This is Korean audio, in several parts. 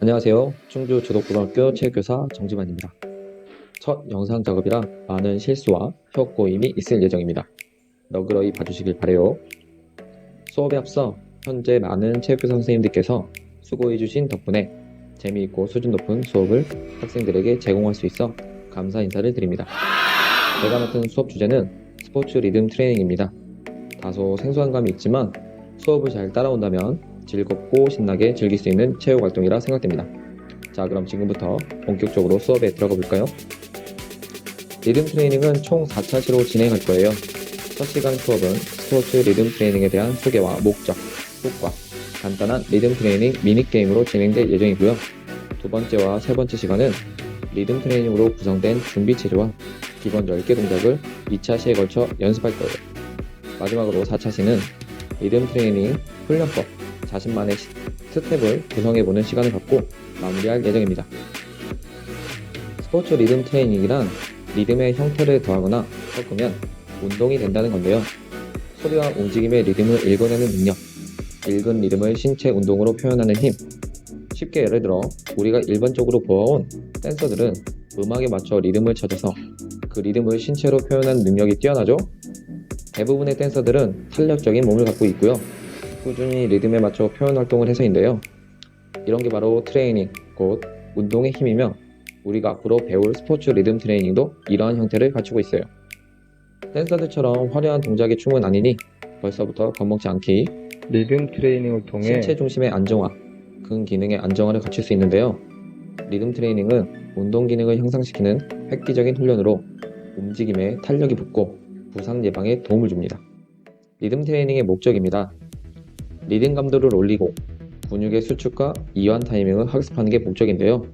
안녕하세요. 충주 주덕고등학교 체육교사 정지만입니다. 첫 영상 작업이라 많은 실수와 혀꼬임이 있을 예정입니다. 너그러이 봐주시길 바래요. 수업에 앞서 현재 많은 체육교사 선생님들께서 수고해주신 덕분에 재미있고 수준 높은 수업을 학생들에게 제공할 수 있어 감사 인사를 드립니다. 제가 맡은 수업 주제는 스포츠 리듬 트레이닝입니다. 다소 생소한 감이 있지만 수업을 잘 따라온다면 즐겁고 신나게 즐길 수 있는 체육 활동이라 생각됩니다. 자, 그럼 지금부터 본격적으로 수업에 들어가 볼까요? 리듬 트레이닝은 총 4차시로 진행할 거예요. 첫 시간 수업은 스포츠 리듬 트레이닝에 대한 소개와 목적, 효과, 간단한 리듬 트레이닝 미니게임으로 진행될 예정이고요. 두 번째와 세 번째 시간은 리듬 트레이닝으로 구성된 준비 체제와 기본 10개 동작을 2차 시에 걸쳐 연습할 거예요. 마지막으로 4차 시는 리듬 트레이닝 훈련법, 자신만의 스텝을 구성해보는 시간을 갖고 마무리할 예정입니다. 스포츠 리듬 트레이닝이란 리듬의 형태를 더하거나 섞으면 운동이 된다는 건데요. 소리와 움직임의 리듬을 읽어내는 능력, 읽은 리듬을 신체 운동으로 표현하는 힘. 쉽게 예를 들어 우리가 일반적으로 보아온 댄서들은 음악에 맞춰 리듬을 찾아서 그 리듬을 신체로 표현하는 능력이 뛰어나죠? 대부분의 댄서들은 탄력적인 몸을 갖고 있고요. 꾸준히 리듬에 맞춰 표현 활동을 해서인데요. 이런 게 바로 트레이닝, 곧 운동의 힘이며 우리가 앞으로 배울 스포츠 리듬 트레이닝도 이러한 형태를 갖추고 있어요. 댄서들처럼 화려한 동작의 춤은 아니니 벌써부터 겁먹지 않기. 리듬 트레이닝을 통해 신체 중심의 안정화, 근기능의 안정화를 갖출 수 있는데요. 리듬 트레이닝은 운동 기능을 향상시키는 획기적인 훈련으로 움직임에 탄력이 붙고 부상 예방에 도움을 줍니다. 리듬 트레이닝의 목적입니다. 리듬 감도를 올리고 근육의 수축과 이완 타이밍을 학습하는 게 목적인데요.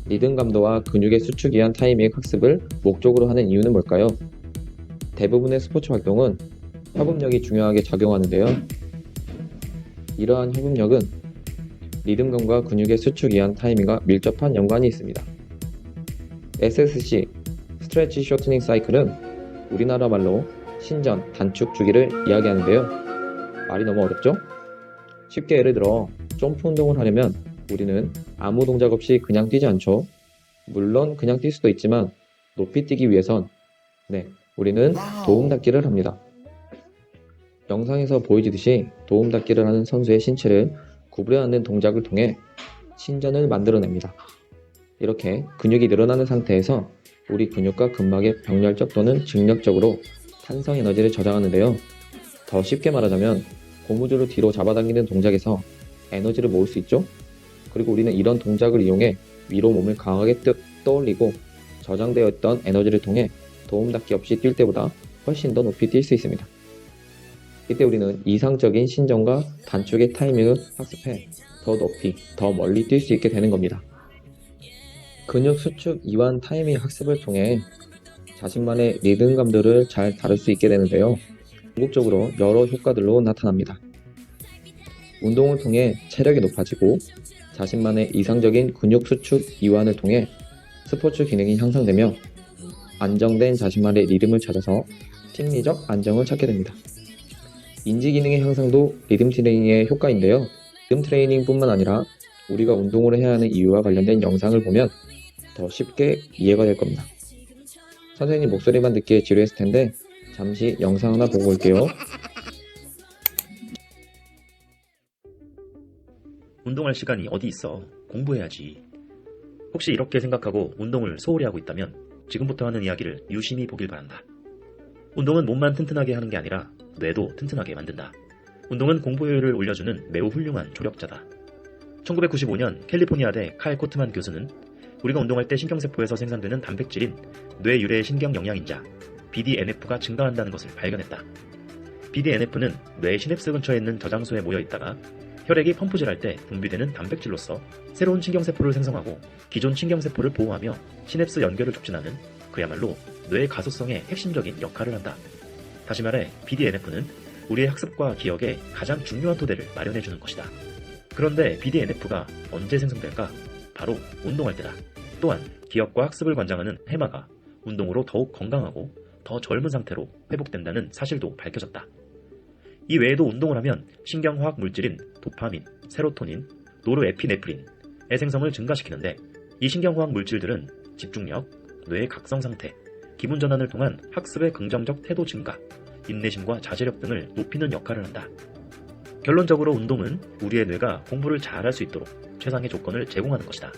리듬 감도와 근육의 수축 이완 타이밍 학습을 목적으로 하는 이유는 뭘까요? 대부분의 스포츠 활동은 협응력이 중요하게 작용하는데요. 이러한 협응력은 리듬감과 근육의 수축 이완 타이밍과 밀접한 연관이 있습니다. SSC, 스트레치 쇼트닝 사이클은 우리나라 말로 신전, 단축 주기를 이야기하는데요. 말이 너무 어렵죠? 쉽게 예를 들어 점프 운동을 하려면 우리는 아무 동작 없이 그냥 뛰지 않죠. 물론 그냥 뛸 수도 있지만 높이 뛰기 위해선 우리는 도움 닫기를 합니다. 영상에서 보여지듯이 도움 닫기를 하는 선수의 신체를 구부려 앉는 동작을 통해 신전을 만들어냅니다. 이렇게 근육이 늘어나는 상태에서 우리 근육과 근막의 병렬적 또는 증력적으로 탄성 에너지를 저장하는데요. 더 쉽게 말하자면 고무줄을 뒤로 잡아당기는 동작에서 에너지를 모을 수 있죠. 그리고 우리는 이런 동작을 이용해 위로 몸을 강하게 떠올리고 저장되어 있던 에너지를 통해 도움 닫기 없이 뛸 때보다 훨씬 더 높이 뛸 수 있습니다. 이때 우리는 이상적인 신전과 단축의 타이밍을 학습해 더 높이, 더 멀리 뛸 수 있게 되는 겁니다. 근육 수축 이완 타이밍 학습을 통해 자신만의 리듬감들을 잘 다룰 수 있게 되는데요. 궁극적으로 여러 효과들로 나타납니다. 운동을 통해 체력이 높아지고 자신만의 이상적인 근육 수축 이완을 통해 스포츠 기능이 향상되며 안정된 자신만의 리듬을 찾아서 심리적 안정을 찾게 됩니다. 인지 기능의 향상도 리듬 트레이닝의 효과인데요. 리듬 트레이닝뿐만 아니라 우리가 운동을 해야 하는 이유와 관련된 영상을 보면 더 쉽게 이해가 될 겁니다. 선생님 목소리만 듣기에 지루했을 텐데 잠시 영상 하나 보고 올게요. 운동할 시간이 어디 있어? 공부해야지. 혹시 이렇게 생각하고 운동을 소홀히 하고 있다면 지금부터 하는 이야기를 유심히 보길 바란다. 운동은 몸만 튼튼하게 하는 게 아니라 뇌도 튼튼하게 만든다. 운동은 공부 효율을 올려주는 매우 훌륭한 조력자다. 1995년 캘리포니아대 칼 코트만 교수는 우리가 운동할 때 신경세포에서 생산되는 단백질인 뇌 유래 신경 영양인자 BDNF가 증가한다는 것을 발견했다. BDNF는 뇌 시냅스 근처에 있는 저장소에 모여 있다가 혈액이 펌프질할 때 분비되는 단백질로서 새로운 신경세포를 생성하고 기존 신경세포를 보호하며 시냅스 연결을 촉진하는 그야말로 뇌 가소성의 핵심적인 역할을 한다. 다시 말해 BDNF는 우리의 학습과 기억에 가장 중요한 토대를 마련해주는 것이다. 그런데 BDNF가 언제 생성될까? 바로 운동할 때다. 또한 기억과 학습을 관장하는 해마가 운동으로 더욱 건강하고 더 젊은 상태로 회복된다는 사실도 밝혀졌다. 이 외에도 운동을 하면 신경화학 물질인 도파민, 세로토닌, 노르에피네프린, 애생성을 증가시키는데 이 신경화학 물질들은 집중력, 뇌의 각성 상태, 기분 전환을 통한 학습의 긍정적 태도 증가, 인내심과 자제력 등을 높이는 역할을 한다. 결론적으로 운동은 우리의 뇌가 공부를 잘할 수 있도록 최상의 조건을 제공하는 것이다.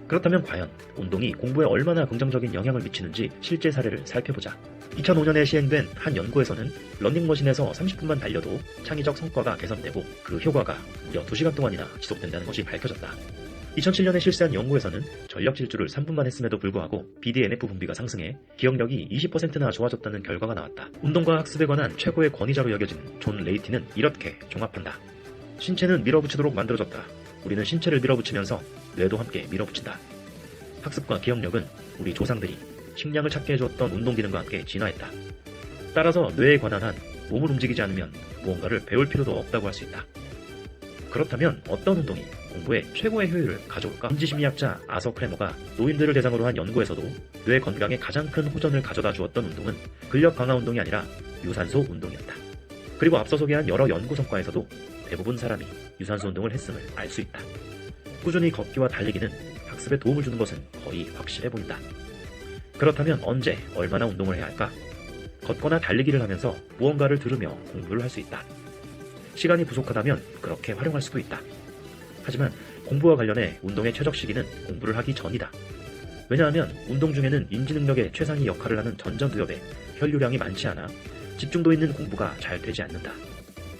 그렇다면 과연 운동이 공부에 얼마나 긍정적인 영향을 미치는지 실제 사례를 살펴보자. 2005년에 시행된 한 연구에서는 러닝머신에서 30분만 달려도 창의적 성과가 개선되고 그 효과가 무려 2시간 동안이나 지속된다는 것이 밝혀졌다. 2007년에 실시한 연구에서는 전력 질주를 3분만 했음에도 불구하고 BDNF 분비가 상승해 기억력이 20%나 좋아졌다는 결과가 나왔다. 운동과 학습에 관한 최고의 권위자로 여겨진 존 레이티는 이렇게 종합한다. 신체는 밀어붙이도록 만들어졌다. 우리는 신체를 밀어붙이면서 뇌도 함께 밀어붙인다. 학습과 기억력은 우리 조상들이 식량을 찾게 해주었던 운동 기능과 함께 진화했다. 따라서 뇌에 관한 한 몸을 움직이지 않으면 무언가를 배울 필요도 없다고 할 수 있다. 그렇다면 어떤 운동이 공부에 최고의 효율을 가져올까? 인지심리학자 아서 크레머가 노인들을 대상으로 한 연구에서도 뇌 건강에 가장 큰 호전을 가져다 주었던 운동은 근력 강화 운동이 아니라 유산소 운동이었다. 그리고 앞서 소개한 여러 연구 성과에서도 대부분 사람이 유산소 운동을 했음을 알 수 있다. 꾸준히 걷기와 달리기는 학습에 도움을 주는 것은 거의 확실해 보인다. 그렇다면 언제, 얼마나 운동을 해야 할까? 걷거나 달리기를 하면서 무언가를 들으며 공부를 할 수 있다. 시간이 부족하다면 그렇게 활용할 수도 있다. 하지만 공부와 관련해 운동의 최적 시기는 공부를 하기 전이다. 왜냐하면 운동 중에는 인지능력의 최상위 역할을 하는 전전두엽에 혈류량이 많지 않아 집중도 있는 공부가 잘 되지 않는다.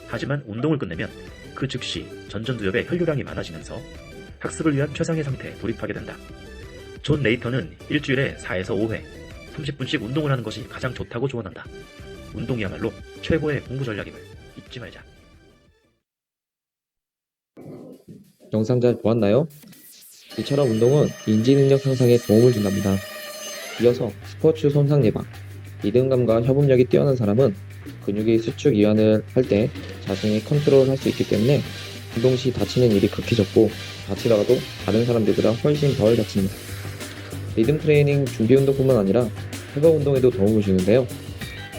하지만 운동을 끝내면 그 즉시 전전두엽에 혈류량이 많아지면서 학습을 위한 최상의 상태에 돌입하게 된다. 존 레이터는 일주일에 4에서 5회, 30분씩 운동을 하는 것이 가장 좋다고 조언한다. 운동이야말로 최고의 공부 전략임을 잊지 말자. 영상 잘 보았나요? 이처럼 운동은 인지능력 상상에 도움을 준답니다. 이어서 스포츠 손상 예방, 리듬감과 협업력이 뛰어난 사람은 근육의 수축 이완을 할 때 자신이 컨트롤할 수 있기 때문에 운동 시 다치는 일이 극히 적고 다치다가도 다른 사람들보다 훨씬 덜 다칩니다. 리듬 트레이닝 준비 운동뿐만 아니라 회복 운동에도 도움을 주는데요.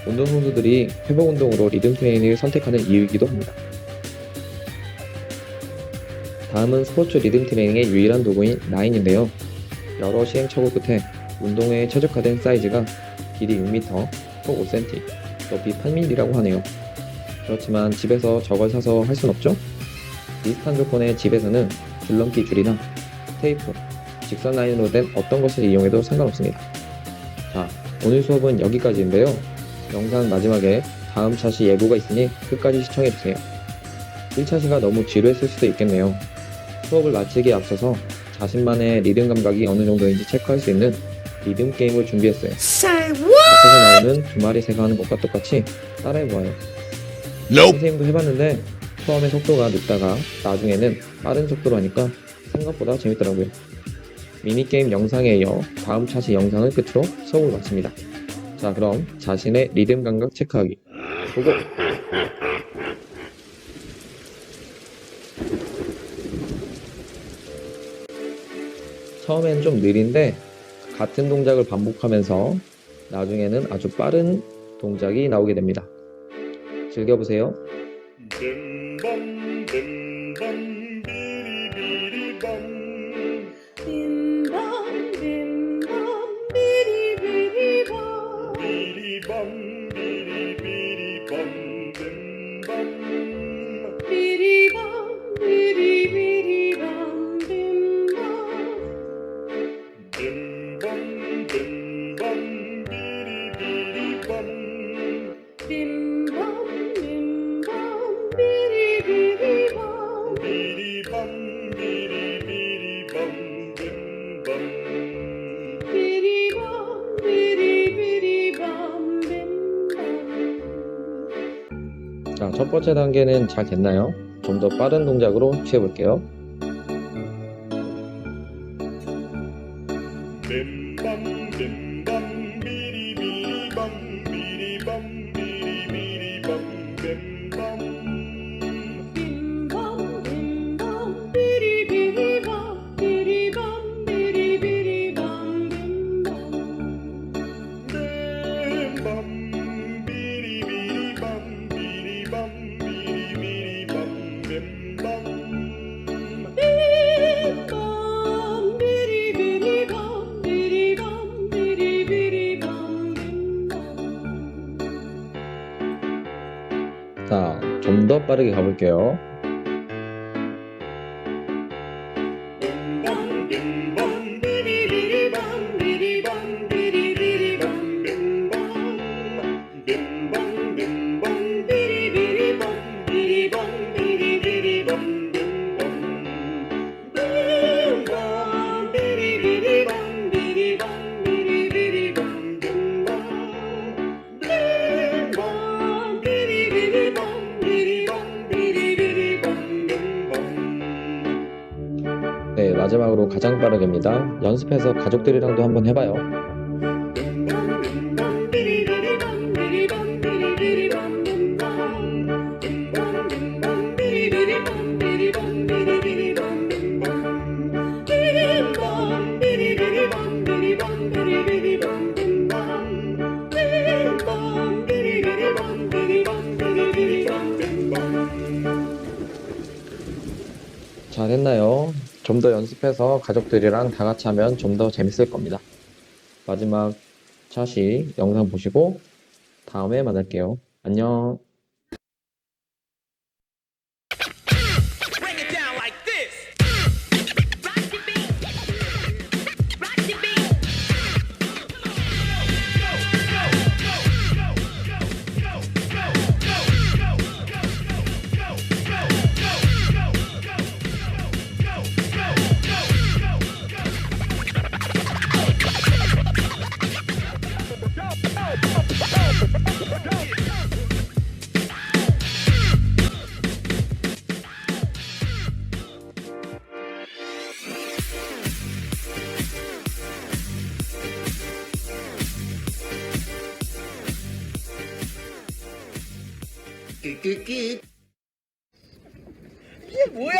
운동선수들이 회복 운동으로 리듬 트레이닝을 선택하는 이유이기도 합니다. 다음은 스포츠 리듬 트레이닝의 유일한 도구인 라인인데요. 여러 시행착오 끝에 운동에 최적화된 사이즈가 길이 6m, 속 5cm, 높이 8mm라고 하네요. 그렇지만 집에서 저걸 사서 할 순 없죠? 비슷한 조건의 집에서는 줄넘기 줄이나 테이프, 직선 라인으로 된 어떤 것을 이용해도 상관없습니다. 자, 오늘 수업은 여기까지인데요. 영상 마지막에 다음 차시 예고가 있으니 끝까지 시청해주세요. 1차시가 너무 지루했을 수도 있겠네요. 수업을 마치기에 앞서서 자신만의 리듬 감각이 어느 정도인지 체크할 수 있는 리듬 게임을 준비했어요. 앞에서 나오는 두 마리 새가 하는 것과 똑같이 따라해보아요. 선생님도 해봤는데 처음에 속도가 늦다가 나중에는 빠른 속도로 하니까 생각보다 재밌더라고요. 미니게임 영상에 이어 다음 차시 영상을 끝으로 수업을 마칩니다. 자, 그럼 자신의 리듬 감각 체크하기 보고! 처음엔 좀 느린데 같은 동작을 반복하면서 나중에는 아주 빠른 동작이 나오게 됩니다. 즐겨보세요. 빔밤 빔밤 비리비리밤 빔밤 빔밤 비리비리밤 비리밤 비리비리밤 빔밤 비리밤 비리비리밤 빔밤 빔밤 빔밤 비리비리밤 빔밤 빔밤 비리비리밤 비리밤 비리비리밤 빔밤 비리밤 비리비리밤 빔밤. 자, 첫 번째 단계는 잘 됐나요? 좀 더 빠른 동작으로 취해볼게요. 빔밤 빔밤 비리비리밤 비리밤 비리비리밤 빔밤 빔밤 빔밤 비리비리밤 비리밤 비리비리밤 빔밤 빔밤 비리비리밤 비리밤 비리비리밤 빔밤 빔밤 자, 좀 더 빠르게 가볼게요. 빔밤 빔밤 비리비리밤 비리밤 비리비리밤 빔밤 빔밤 빔밤 비리비리밤 비리밤 비리비리밤 빔밤 빔밤 비리비리밤 비리밤 비리비리밤 빔밤 빔밤 비리비리밤 비리밤 비리비리밤 빔밤. 네, 마지막으로 가장 빠르게입니다. 연습해서 가족들이랑도 한번 해봐요. 잘했나요? 좀 더 연습해서 가족들이랑 다 같이 하면 좀 더 재밌을 겁니다. 마지막 차시 영상 보시고 다음에 만날게요. 안녕. Break it down like this. Rock the beat. Rock the beat. 이게 뭐야?